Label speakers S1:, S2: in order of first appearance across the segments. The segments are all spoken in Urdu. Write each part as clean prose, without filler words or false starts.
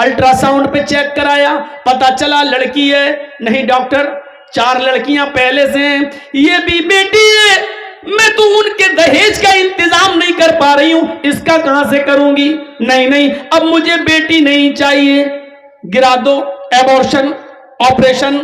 S1: الٹرا ساؤنڈ پہ چیک کرایا، پتا چلا لڑکی ہے۔ نہیں ڈاکٹر 4 لڑکیاں پہلے سے ہیں، یہ بھی بیٹی ہے، میں تو ان کے دہیج کا انتظام نہیں کر پا رہی ہوں، اس کا کہاں سے کروں گی؟ نہیں اب مجھے بیٹی نہیں چاہیے، گرا دو، ایبورشن، آپریشن،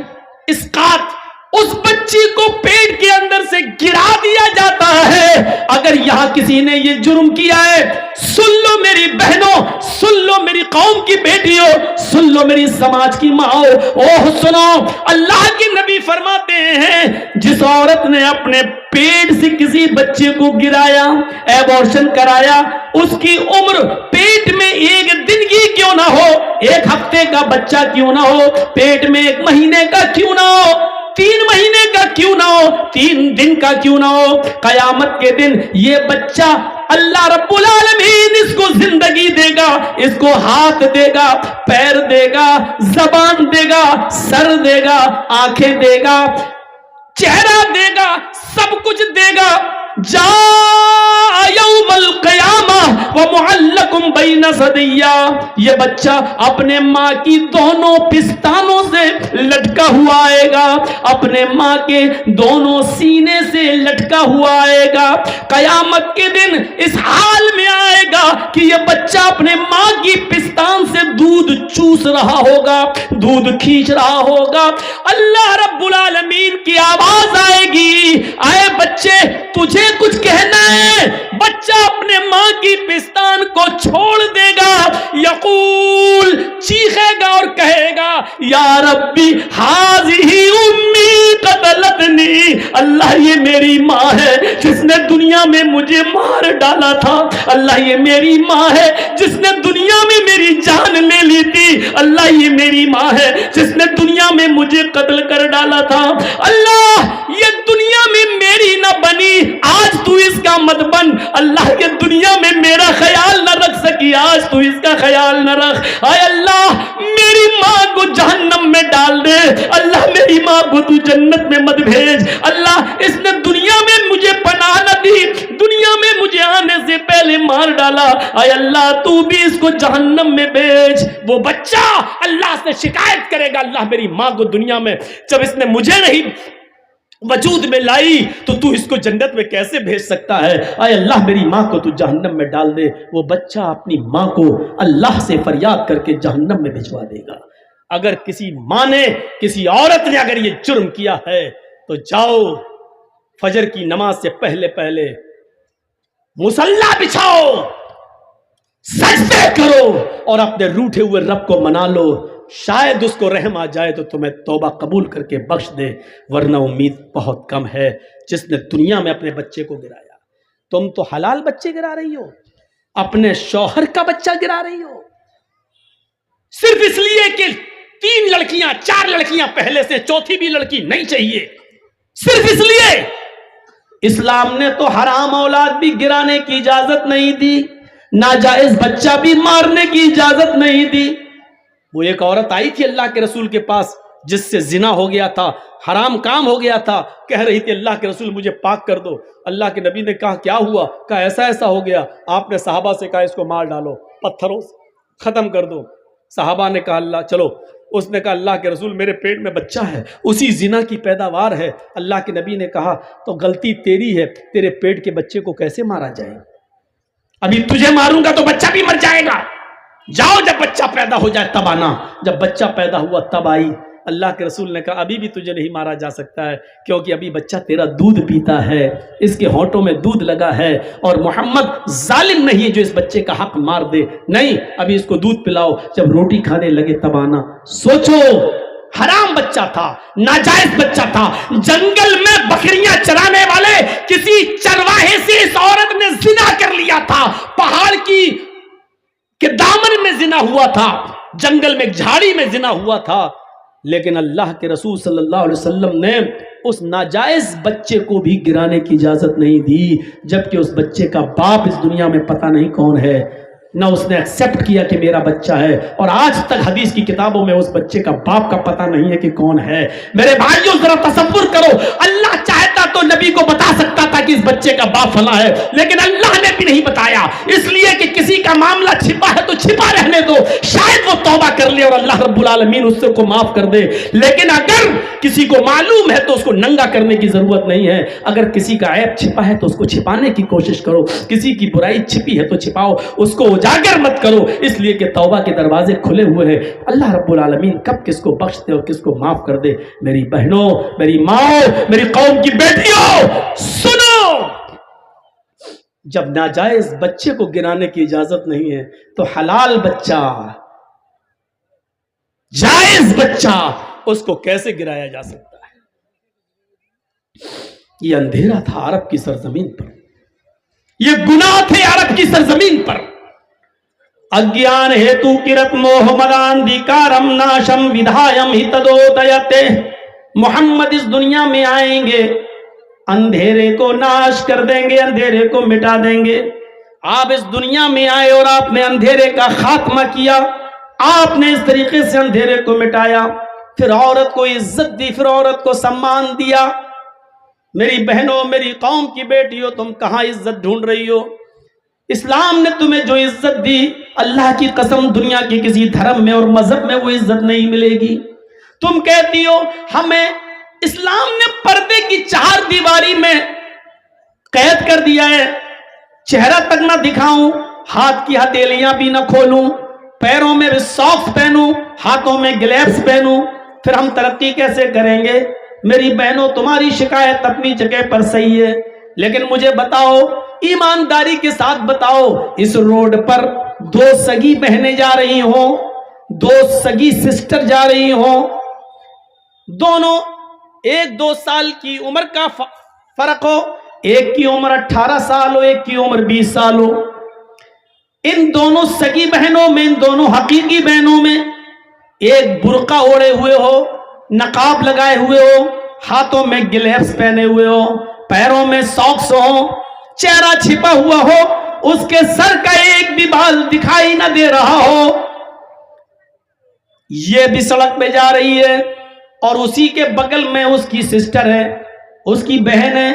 S1: اسقاط۔ اس بچی کو پیٹ کے اندر سے گرا دیا جاتا ہے۔ اگر یہاں کسی نے یہ جرم کیا ہے، سن لو میری بہنوں، سن لو میری قوم کی بیٹیوں، سن لو میری سماج کی ماں، اوہ سنو، اللہ کے نبی فرماتے ہیں جس عورت نے اپنے پیٹ سے کسی بچے کو گرایا، ایبورشن کرایا، اس کی عمر پیٹ میں 1 دن کی کیوں نہ ہو، 1 ہفتے کا بچہ کیوں نہ ہو، پیٹ میں 1 مہینے کا کیوں نہ ہو، 3 مہینے کا کیوں نہ ہو، 3 دن کا کیوں نہ ہو، قیامت کے دن یہ بچہ اللہ رب العالمین اس کو زندگی دے گا، اس کو ہاتھ دے گا، پیر دے گا، زبان دے گا، سر دے گا، آنکھیں دے گا، چہرہ دے گا، سب کچھ دے گا۔ جاء یوم القیامہ ومعلق بین ثدیہ، یہ بچہ اپنے ماں کی دونوں پستانوں سے لٹکا ہوا آئے گا، اپنے ماں کے دونوں سینے سے لٹکا ہوا آئے گا۔ قیامت کے دن اس حال میں آئے گا کہ یہ بچہ اپنے ماں کی پستان سے دودھ چوس رہا ہوگا، دودھ کھینچ رہا ہوگا۔ اللہ رب العالمین کی آواز آئے گی، اے بچے تجھے کچھ کہنا ہے؟ بچہ اپنے ماں کی پستان کو چھوڑ دے گا، یقول چیخے گا اور کہے گا یا ربی ہاذہ امی قتلتنی، اللہ یہ میری ماں ہے جس نے دنیا میں مجھے مار ڈالا تھا، اللہ یہ میری ماں ہے جس نے دنیا میں میری جان لے لی تھی، اللہ یہ میری ماں ہے جس نے دنیا میں مجھے قتل کر ڈالا تھا، اللہ یہ دنیا میں میری نہ بنی، آج تو اس کا مت بن، اللہ کے دنیا میں میرا خیال نہ رکھ سکی، آج تو اس کا خیال نہ رکھ، اے اللہ میری ماں کو جہنم میں ڈال دے، اللہ میری ماں کو تو جنت میں مت بھیج، اللہ اس نے دنیا میں مجھے پناہ نہ دی، دنیا میں مجھے آنے سے پہلے مار ڈالا، اے اللہ تو بھی اس کو جہنم میں بھیج۔ وہ بچہ اللہ سے شکایت کرے گا، اللہ میری ماں کو دنیا میں جب اس نے مجھے نہیں وجود میں لائی تو اس کو جنت میں کیسے بھیج سکتا ہے، اے اللہ میری ماں کو تو جہنم میں ڈال دے۔ وہ بچہ اپنی ماں کو اللہ سے فریاد کر کے جہنم میں بھجوا دے گا۔ اگر کسی ماں نے، کسی عورت نے اگر یہ جرم کیا ہے تو جاؤ فجر کی نماز سے پہلے مصلی بچھاؤ، سجدے کرو اور اپنے روٹھے ہوئے رب کو منا لو، شاید اس کو رحم آ جائے تو تمہیں توبہ قبول کر کے بخش دے، ورنہ امید بہت کم ہے۔ جس نے دنیا میں اپنے بچے کو گرایا، تم تو حلال بچے گرا رہی ہو، اپنے شوہر کا بچہ گرا رہی ہو، صرف اس لیے کہ 3 لڑکیاں 4 لڑکیاں پہلے سے، چوتھی بھی لڑکی نہیں چاہیے، صرف اس لیے۔ اسلام نے تو حرام اولاد بھی گرانے کی اجازت نہیں دی، ناجائز بچہ بھی مارنے کی اجازت نہیں دی۔ وہ ایک عورت آئی تھی اللہ کے رسول کے پاس جس سے زنا ہو گیا تھا، حرام کام ہو گیا تھا، کہہ رہی تھی اللہ کے رسول مجھے پاک کر دو۔ اللہ کے نبی نے کہا کیا ہوا؟ کہا ایسا ہو گیا۔ آپ نے صحابہ سے کہا اس کو مار ڈالو، پتھروں سے ختم کر دو۔ صحابہ نے کہا اللہ چلو، اس نے کہا اللہ کے رسول میرے پیٹ میں بچہ ہے، اسی زنا کی پیداوار ہے۔ اللہ کے نبی نے کہا تو غلطی تیری ہے، تیرے پیٹ کے بچے کو کیسے مارا جائے؟ ابھی تجھے ماروں گا تو بچہ بھی مر جائے گا، جاؤ جب بچہ پیدا ہو جائے تب آنا۔ جب بچہ پیدا ہوا تب آئی۔ اللہ کے رسول نے کہا ابھی بھی تجھے نہیں مارا جا سکتا ہے کیونکہ ابھی بچہ تیرا دودھ پیتا ہے، اس کے ہونٹوں میں دودھ لگا ہے، اور محمد ظالم نہیں ہے جو اس بچے کا حق مار دے، نہیں ابھی اس کو دودھ پلاؤ، جب روٹی کھانے لگے تب آنا۔ سوچو، حرام بچہ تھا، ناجائز بچہ تھا، جنگل میں بکریاں چرانے والے کسی چرواہے سے اس عورت نے زنا کر لیا تھا، پہاڑ کی کہ دامن میں زنا ہوا تھا، جنگل میں جھاڑی میں زنا ہوا تھا، لیکن اللہ کے رسول صلی اللہ علیہ وسلم نے اس ناجائز بچے کو بھی گرانے کی اجازت نہیں دی، جبکہ اس بچے کا باپ اس دنیا میں پتہ نہیں کون ہے۔ نہ اس نے ایکسپٹ کیا کہ میرا بچہ ہے، اور آج تک حدیث کی کتابوں میں اس بچے کا باپ کا پتہ نہیں ہے کہ کون ہے۔ میرے بھائیوں ذرا تصور کرو، اللہ چاہتا تو نبی کو بتا سکتا تھا کہ اس بچے کا باپ فلاں ہے، لیکن اللہ نے بھی نہیں بتایا، اس لیے کہ کسی کا معاملہ چھپا ہے تو چھپا رہنے دو، شاید وہ توبہ کر لے اور اللہ رب العالمین اس کو معاف کر دے۔ لیکن اگر کسی کو معلوم ہے تو اس کو ننگا کرنے کی ضرورت نہیں ہے، اگر کسی کا عیب چھپا ہے تو اس کو چھپانے کی کوشش کرو، کسی کی برائی چھپی ہے تو چھپاؤ، اس کو اجاگر مت کرو، اس لیے کہ توبہ کے دروازے کھلے ہوئے ہیں۔ اللہ رب العالمین کب کس کو بخش دے اور کس کو معاف کر دے۔ میری بہنوں، میری ماں، میری قوم کی بیٹیوں، سنو، جب ناجائز بچے کو گرانے کی اجازت نہیں ہے تو حلال بچہ، جائز بچہ، اس کو کیسے گرایا جا سکتا ہے؟ یہ اندھیرا تھا عرب کی سرزمین پر، یہ گناہ تھے عرب کی سرزمین پر۔ اگیان ہیتو کرت موہ مدان دیکارم ناشم ودھایم ہتدودیتے، محمد اس دنیا میں آئیں گے، اندھیرے کو ناش کر دیں گے، اندھیرے کو مٹا دیں گے۔ آپ اس دنیا میں آئے اور آپ نے اندھیرے کا خاتمہ کیا، آپ نے اس طریقے سے اندھیرے کو مٹایا، پھر عورت کو عزت دی، پھر عورت کو سمان دیا۔ میری بہنوں، میری قوم کی بیٹیوں، تم کہاں عزت ڈھونڈ رہی ہو؟ اسلام نے تمہیں جو عزت دی، اللہ کی قسم دنیا کے کسی دھرم میں اور مذہب میں وہ عزت نہیں ملے گی۔ تم کہتی ہو ہمیں اسلام نے پردے کی چار دیواری میں قید کر دیا ہے، چہرہ تک نہ دکھاؤں، ہاتھ کی ہتھیلیاں بھی نہ کھولوں، پیروں میں بھی ساکس پہنوں، ہاتھوں میں گلیوز پہنوں، پھر ہم ترقی کیسے کریں گے؟ میری بہنوں، تمہاری شکایت اپنی جگہ پر صحیح ہے، لیکن مجھے بتاؤ، ایمانداری کے ساتھ بتاؤ، اس روڈ پر دو سگی بہنیں جا رہی ہوں، دو سگی سسٹر جا رہی ہوں، دونوں 1-2 سال کی عمر کا فرق ہو، ایک کی عمر 18 سال ہو، ایک کی عمر 20 سال ہو، ان دونوں سگی بہنوں میں، ان دونوں حقیقی بہنوں میں ایک برقع اوڑے ہوئے ہو، نقاب لگائے ہوئے ہو، ہاتھوں میں گلیوز پہنے ہوئے ہو، پیروں میں ساکس ہو، چہرہ چھپا ہوا ہو، اس کے سر کا ایک بھی بال دکھائی نہ دے رہا ہو، یہ بھی سڑک پہ جا رہی ہے، اور اسی کے بغل میں اس کی سسٹر ہے، اس کی بہن ہے،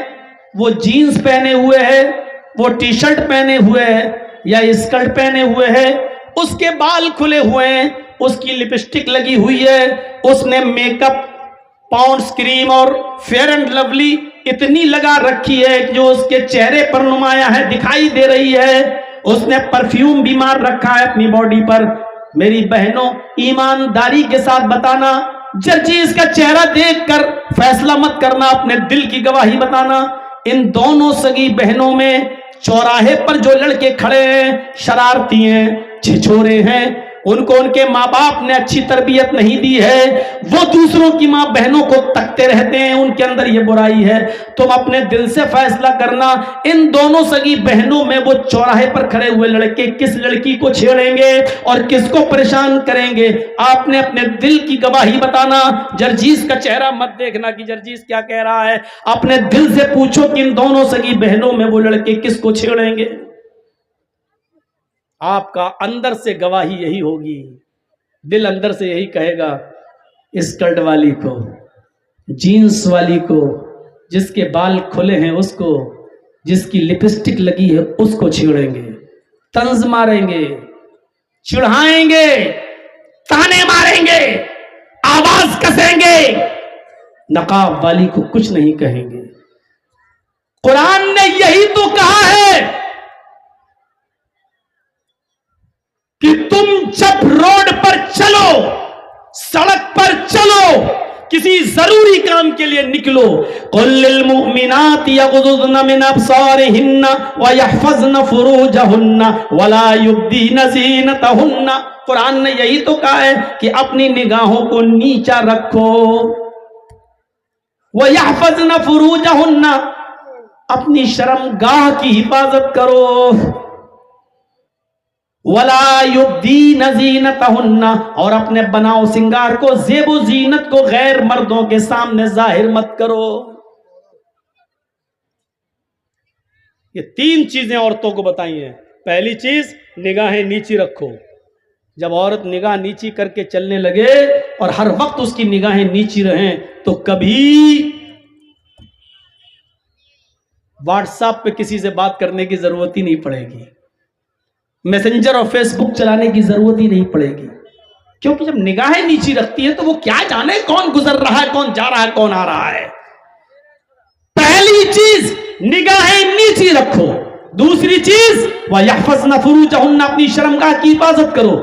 S1: وہ جینز پہنے ہوئے ہے، وہ ٹی شرٹ پہنے ہوئے ہے یا اسکرٹ پہنے ہوئے ہے، اس کے بال کھلے ہوئے ہیں، اس کی لپسٹک لگی ہوئی ہے، اس نے میک اپ، پاؤنڈز کریم اور فیئر اینڈ لولی اتنی لگا رکھی ہے کہ جو اس کے چہرے پر نمایاں ہے، دکھائی دے رہی ہے، اس نے پرفیوم بھی مار رکھا ہے اپنی باڈی پر۔ میری بہنوں، ایمانداری کے ساتھ بتانا، جرجیز کا چہرہ دیکھ کر فیصلہ مت کرنا، اپنے دل کی گواہی بتانا۔ ان دونوں سگی بہنوں میں چوراہے پر جو لڑکے کھڑے ہیں، شرارتی ہیں، چھچورے ہیں، ان کو ان کے ماں باپ نے اچھی تربیت نہیں دی ہے، وہ دوسروں کی ماں بہنوں کو تکتے رہتے ہیں، ان کے اندر یہ برائی ہے۔ تم اپنے دل سے فیصلہ کرنا، ان دونوں سگی بہنوں میں وہ چوراہے پر کھڑے ہوئے لڑکے کس لڑکی کو چھیڑیں گے اور کس کو پریشان کریں گے؟ آپ نے اپنے دل کی گواہی بتانا، جرجیز کا چہرہ مت دیکھنا کہ جرجیز کیا کہہ رہا ہے، اپنے دل سے پوچھو کہ ان دونوں سگی بہنوں میں وہ لڑکے کس کو چھیڑیں گے؟ آپ کا اندر سے گواہی یہی ہوگی، دل اندر سے یہی کہے گا، اسکرٹ والی کو، جینس والی کو، جس کے بال کھلے ہیں اس کو، جس کی لپسٹک لگی ہے اس کو چھیڑیں گے، طنز ماریں گے، چڑھائیں گے، تانے ماریں گے، آواز کسیں گے، نقاب والی کو کچھ نہیں کہیں گے۔ قرآن نے یہی تو کہا ہے کہ تم جب روڈ پر چلو، سڑک پر چلو، کسی ضروری کام کے لیے نکلو، قل للمؤمنات یغضضن من ابصارهن ويحفظن فروجهن ولا يبدين زینتهن۔ قرآن نے یہی تو کہا ہے کہ اپنی نگاہوں کو نیچا رکھو، ويحفظن فروجهن، اپنی شرمگاہ کی حفاظت کرو، وَلَا يُبْدِينَ زِينَتَهُنَّ، اور اپنے بناؤ سنگار کو، زیب و زینت کو غیر مردوں کے سامنے ظاہر مت کرو۔ یہ 3 چیزیں عورتوں کو بتائی ہیں، پہلی چیز نگاہیں نیچی رکھو. جب عورت نگاہ نیچی کر کے چلنے لگے اور ہر وقت اس کی نگاہیں نیچی رہیں تو کبھی واٹس ایپ پہ کسی سے بات کرنے کی ضرورت ہی نہیں پڑے گی, میسنجر اور فیس بک چلانے کی ضرورت ہی نہیں پڑے گی, کیونکہ جب نگاہیں نیچی رکھتی ہے تو وہ کیا جانے کون گزر رہا ہے, کون جا رہا ہے, کون آ رہا ہے. پہلی چیز نگاہیں نیچی رکھو. دوسری چیز وَيَحْفَظْنَ فُرُوجَهُنَّ, اپنی شرمگاہ کی حفاظت کرو.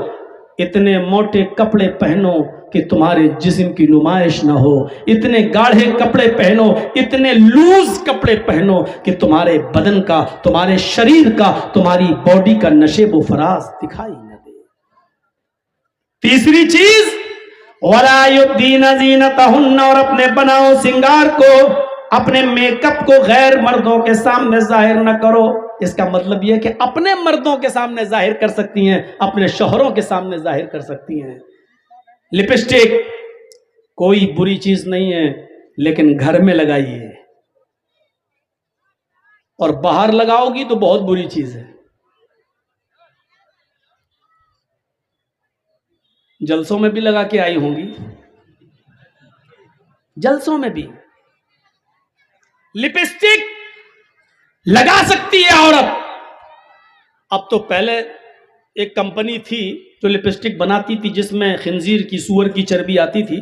S1: اتنے موٹے کپڑے پہنو کہ تمہارے جسم کی نمائش نہ ہو, اتنے گاڑھے کپڑے پہنو, اتنے لوز کپڑے پہنو کہ تمہارے بدن کا, تمہارے شریر کا, تمہاری باڈی کا نشیب و فراز دکھائی نہ دے. تیسری چیز وَلَا يُبْدِينَ زِينَتَهُنَّ, اور اپنے بناؤ سنگار کو, اپنے میک اپ کو غیر مردوں کے سامنے ظاہر نہ کرو. اس کا مطلب یہ کہ اپنے مردوں کے سامنے ظاہر کر سکتی ہیں, اپنے شوہروں کے سامنے ظاہر کر سکتی ہیں. لپسٹک کوئی بری چیز نہیں ہے, لیکن گھر میں لگائیے, اور باہر لگاؤ گی تو بہت بری چیز ہے. جلسوں میں بھی لگا کے آئی ہوں گی, جلسوں میں بھی لپسٹک لگا سکتی ہے عورت. اب تو پہلے ایک کمپنی تھی جو لپسٹک بناتی تھی جس میں خنزیر کی, سور کی چربی آتی تھی,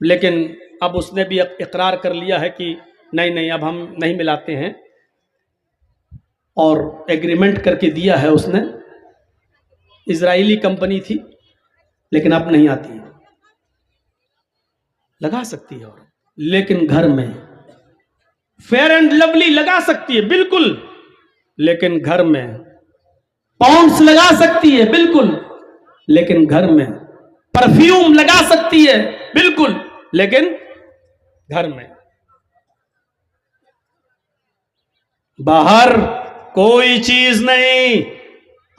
S1: لیکن اب اس نے بھی اقرار کر لیا ہے کہ نہیں اب ہم نہیں ملاتے ہیں, اور ایگریمنٹ کر کے دیا ہے اس نے. اسرائیلی کمپنی تھی لیکن اب نہیں آتی. لگا سکتی ہے عورت, لیکن گھر میں. فیئر اینڈ لولی لگا سکتی ہے بالکل, لیکن گھر میں. پاؤنڈس لگا سکتی ہے بالکل, لیکن گھر میں. پرفیوم لگا سکتی ہے بالکل, لیکن گھر میں. باہر کوئی چیز نہیں.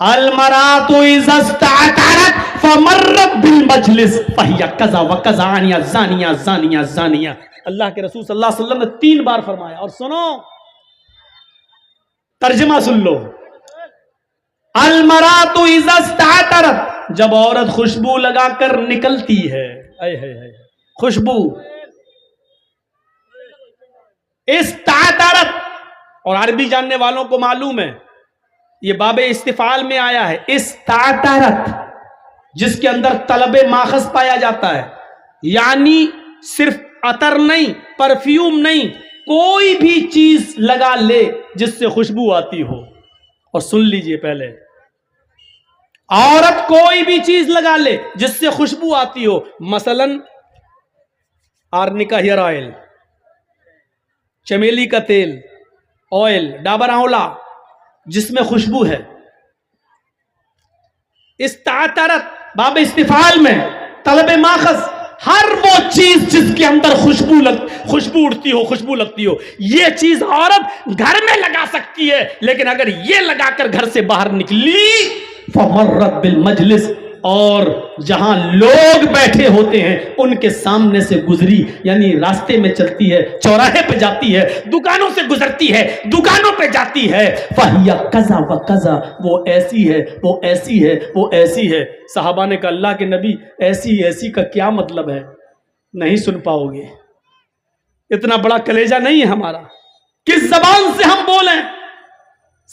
S1: المرأة اذا استعطرت فمرت بالمجلس فهي كذا وكذا زانیہ زانیہ زانیہ. اللہ کے رسول صلی اللہ علیہ وسلم نے 3 بار فرمایا. اور سنو, ترجمہ سن لو. المرأة اذا استعطرت, جب عورت خوشبو لگا کر نکلتی ہے, خوشبو استعطرت, اور عربی جاننے والوں کو معلوم ہے یہ باب استفعال میں آیا ہے. استعطرت جس کے اندر طلب ماخذ پایا جاتا ہے, یعنی صرف عطر نہیں, پرفیوم نہیں, کوئی بھی چیز لگا لے جس سے خوشبو آتی ہو. اور سن لیجئے پہلے, عورت کوئی بھی چیز لگا لے جس سے خوشبو آتی ہو. مثلا آرنیکا ہیئر آئل, چمیلی کا تیل, آئل, ڈابر آنولا, جس میں خوشبو ہے. استعطرت باب استفعال میں طلب ماخذ, ہر وہ چیز جس کے اندر خوشبو اڑتی ہو, خوشبو لگتی ہو. یہ چیز عورت گھر میں لگا سکتی ہے, لیکن اگر یہ لگا کر گھر سے باہر نکلی فمرت بالمجلس, اور جہاں لوگ بیٹھے ہوتے ہیں ان کے سامنے سے گزری, یعنی راستے میں چلتی ہے, چوراہے پہ جاتی ہے, دکانوں سے گزرتی ہے, دکانوں پہ جاتی ہے, فہیا کذا و کذا, وہ ایسی ہے, وہ ایسی ہے, وہ ایسی ہے. صحابہ نے کہا اللہ کے نبی ایسی کا کیا مطلب ہے؟ نہیں سن پاؤ گے, اتنا بڑا کلیجہ نہیں ہے ہمارا, کس زبان سے ہم بولیں.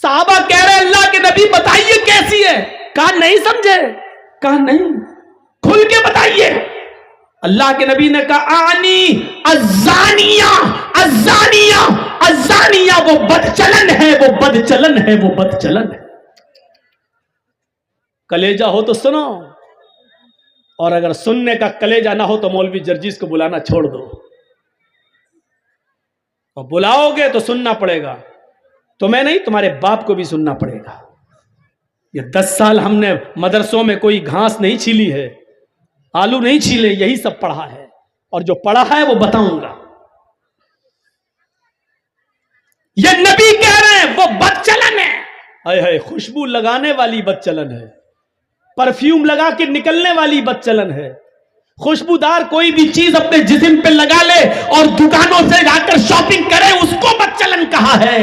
S1: صحابہ کہہ رہے اللہ کے نبی بتائیے کیسی ہے. کہا نہیں سمجھے, کہا نہیں, کھل کے بتائیے. اللہ کے نبی نے کہا آنی الزانیہ الزانیہ الزانیہ, وہ بدچلن ہے, وہ بدچلن ہے, وہ بدچلن ہے. کلیجہ ہو تو سنو, اور اگر سننے کا کلیجہ نہ ہو تو مولوی جرجیز کو بلانا چھوڑ دو, اور بلاؤ گے تو سننا پڑے گا. تمہیں نہیں, تمہارے باپ کو بھی سننا پڑے گا. یہ 10 سال ہم نے مدرسوں میں کوئی گھاس نہیں چھیلی ہے, آلو نہیں چھیلے, یہی سب پڑھا ہے, اور جو پڑھا ہے وہ بتاؤں گا. یہ نبی کہہ رہے ہیں وہ بدچلن ہے. ہائے ہائے, خوشبو لگانے والی بدچلن ہے, پرفیوم لگا کے نکلنے والی بدچلن ہے. خوشبودار کوئی بھی چیز اپنے جسم پہ لگا لے اور دکانوں سے جا کر شاپنگ کرے, اس کو بدچلن کہا ہے.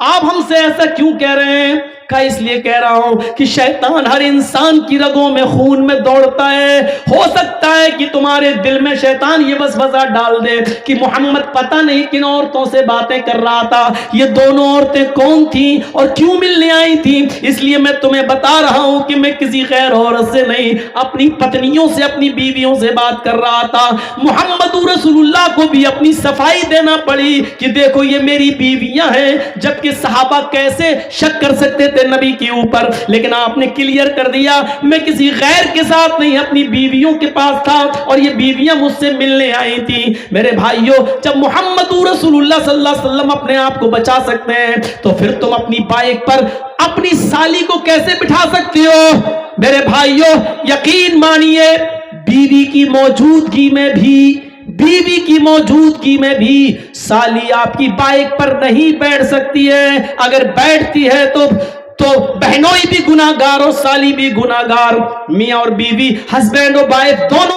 S1: آپ ہم سے ایسا کیوں کہہ رہے ہیں؟ کہا اس لیے کہہ رہا ہوں کہ شیطان ہر انسان کی رگوں میں خون میں دوڑتا ہے. ہو سکتا ہے کہ تمہارے دل میں شیطان یہ وسوسہ ڈال دے کہ محمد پتہ نہیں کن عورتوں سے باتیں کر رہا تھا, یہ دونوں عورتیں کون تھیں اور کیوں ملنے آئی تھیں. اس لیے میں تمہیں بتا رہا ہوں کہ میں کسی غیر عورت سے نہیں, اپنی پتنیوں سے, اپنی بیویوں سے بات کر رہا تھا. محمد رسول اللہ کو بھی اپنی صفائی دینا پڑی کہ دیکھو یہ میری بیویاں ہیں, جبکہ صحابہ کیسے شک کر سکتے تھے نبی کے اوپر, لیکن آپ نے کلیئر کر دیا میں کسی غیر کے ساتھ نہیں, اپنی بیویوں کے پاس تھا اور یہ بیویاں مجھ سے ملنے آئی تھی. میرے بھائیوں, جب محمد رسول اللہ صلی اللہ علیہ وسلم اپنے آپ کو بچا سکتے ہیں تو پھر تم اپنی بائک پر اپنی سالی کو کیسے بٹھا سکتے ہو؟ میرے بھائیوں یقین مانیے, بیوی کی موجودگی میں بھی سالی آپ کی بائک پر نہیں بیٹھ سکتی ہے. اگر بیٹھتی ہے تو بہنوئی بھی گناہگار اور سالی بھی گناہگار. میاں اور بیوی, ہسبینڈ اور وائف دونوں